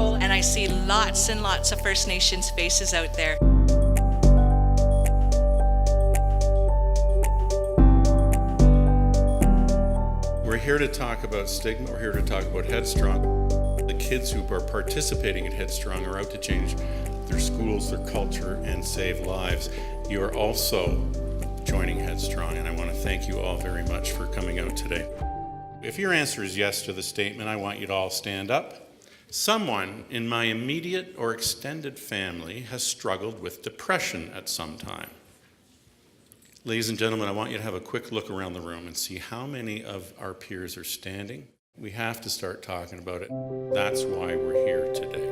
circle, and I see lots and lots of First Nations faces out there. We're here to talk about stigma, we're here to talk about Headstrong. The kids who are participating in Headstrong are out to change their schools, their culture, and save lives. You are also joining Headstrong, and I want to thank you all very much for coming out today. If your answer is yes to the statement, I want you to all stand up. Someone in my immediate or extended family has struggled with depression at some time. Ladies and gentlemen, I want you to have a quick look around the room and see how many of our peers are standing. We have to start talking about it. That's why we're here today.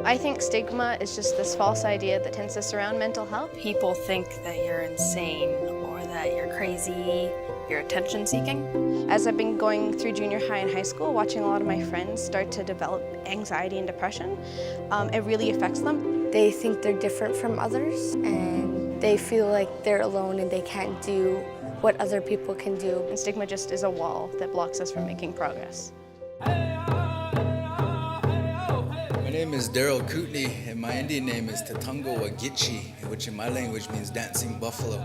I think stigma is just this false idea that tends to surround mental health. People think that you're insane or that you're crazy, you're attention seeking. As I've been going through junior high and high school, watching a lot of my friends start to develop anxiety and depression, it really affects them. They think they're different from others, and they feel like they're alone and they can't do what other people can do. And stigma just is a wall that blocks us from making progress. My name is Daryl Kootenai, and my Indian name is Tatungo Wagichi, which in my language means dancing buffalo.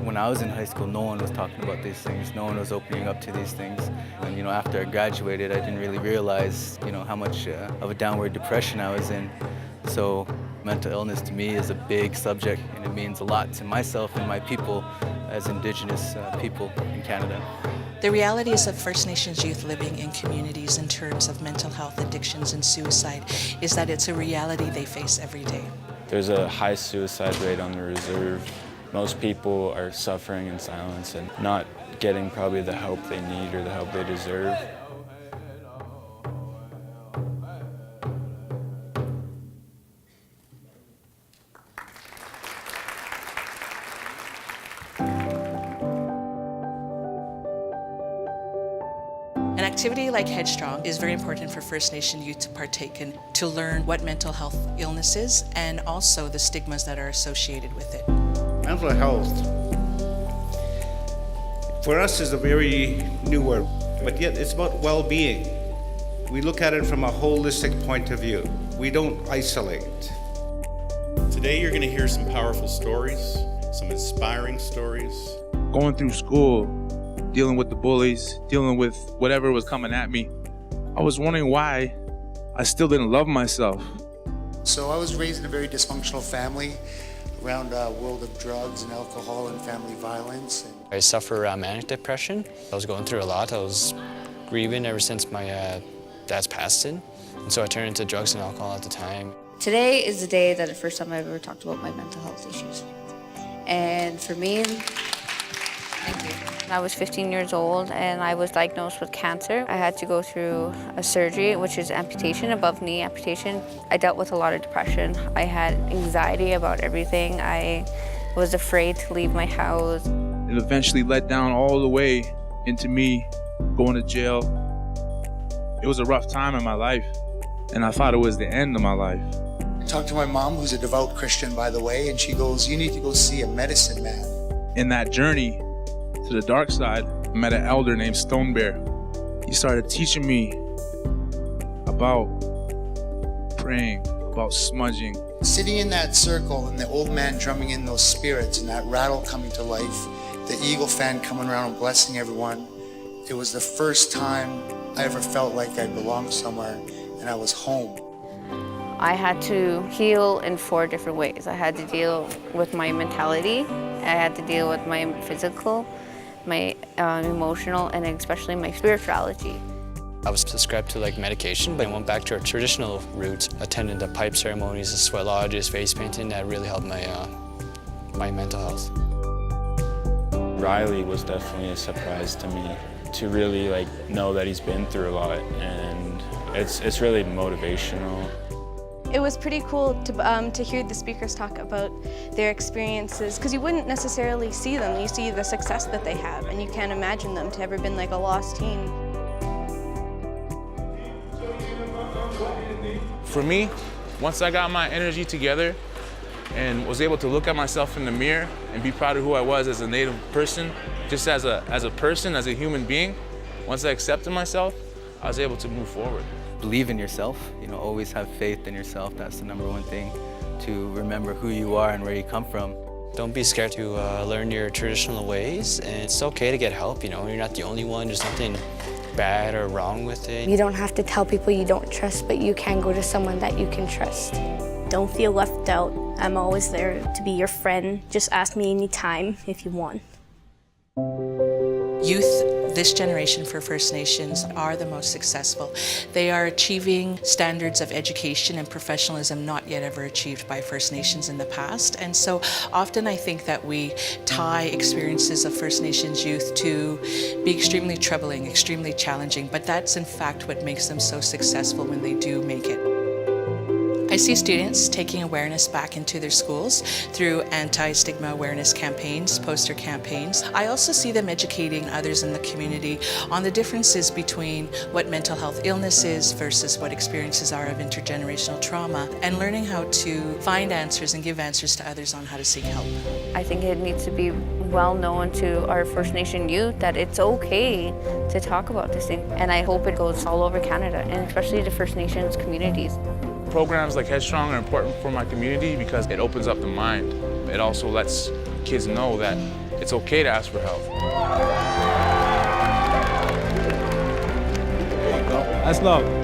When I was in high school, no one was talking about these things. No one was opening up to these things. And after I graduated, I didn't really realize, how much of a downward depression I was in. So mental illness to me is a big subject, and it means a lot to myself and my people as Indigenous people in Canada. The realities of First Nations youth living in communities in terms of mental health, addictions, and suicide is that it's a reality they face every day. There's a high suicide rate on the reserve. Most people are suffering in silence and not getting probably the help they need or the help they deserve. An activity like Headstrong is very important for First Nation youth to partake in, to learn what mental health illness is and also the stigmas that are associated with it. Mental health, for us, is a very new word, but yet it's about well-being. We look at it from a holistic point of view. We don't isolate. Today you're going to hear some powerful stories, some inspiring stories. Going through school, dealing with the bullies, dealing with whatever was coming at me, I was wondering why I still didn't love myself. So I was raised in a very dysfunctional family around a world of drugs and alcohol and family violence. I suffer manic depression. I was going through a lot. I was grieving ever since my dad's passing, and so I turned into drugs and alcohol at the time. Today is the day that the first time I've ever talked about my mental health issues. And for me, thank you. I was 15 years old and I was diagnosed with cancer. I had to go through a surgery, which is amputation, above knee amputation. I dealt with a lot of depression. I had anxiety about everything. I was afraid to leave my house. It eventually led down all the way into me going to jail. It was a rough time in my life, and I thought it was the end of my life. I talked to my mom, who's a devout Christian, by the way, and she goes, "You need to go see a medicine man." In that journey to the dark side, I met an elder named Stone Bear. He started teaching me about praying, about smudging. Sitting in that circle and the old man drumming in those spirits and that rattle coming to life, the eagle fan coming around and blessing everyone, it was the first time I ever felt like I belonged somewhere and I was home. I had to heal in 4 different ways. I had to deal with my mentality, I had to deal with my physical, my emotional, and especially my spirituality. I was prescribed to medication, but I went back to our traditional roots, attended the pipe ceremonies, the sweat lodges, face painting. That really helped my mental health. Riley was definitely a surprise to me, to really know that he's been through a lot, and it's really motivational. It was pretty cool to hear the speakers talk about their experiences, because you wouldn't necessarily see them. You see the success that they have, and you can't imagine them to ever been like a lost teen. For me, once I got my energy together and was able to look at myself in the mirror and be proud of who I was as a Native person, just as a person, as a human being, once I accepted myself, I was able to move forward. Believe in yourself, always have faith in yourself. That's the number one thing, to remember who you are and where you come from. Don't be scared to learn your traditional ways, and it's okay to get help, You're not the only one, there's nothing bad or wrong with it. You don't have to tell people you don't trust, but you can go to someone that you can trust. Don't feel left out. I'm always there to be your friend. Just ask me anytime if you want. Youth, this generation for First Nations, are the most successful. They are achieving standards of education and professionalism not yet ever achieved by First Nations in the past. And so often I think that we tie experiences of First Nations youth to be extremely troubling, extremely challenging, but that's in fact what makes them so successful when they do make it. I see students taking awareness back into their schools through anti-stigma awareness campaigns, poster campaigns. I also see them educating others in the community on the differences between what mental health illness is versus what experiences are of intergenerational trauma, and learning how to find answers and give answers to others on how to seek help. I think it needs to be well known to our First Nation youth that it's okay to talk about this thing. And I hope it goes all over Canada, and especially the First Nations communities. Programs like Headstrong are important for my community because it opens up the mind. It also lets kids know that it's okay to ask for help. There you go. That's love.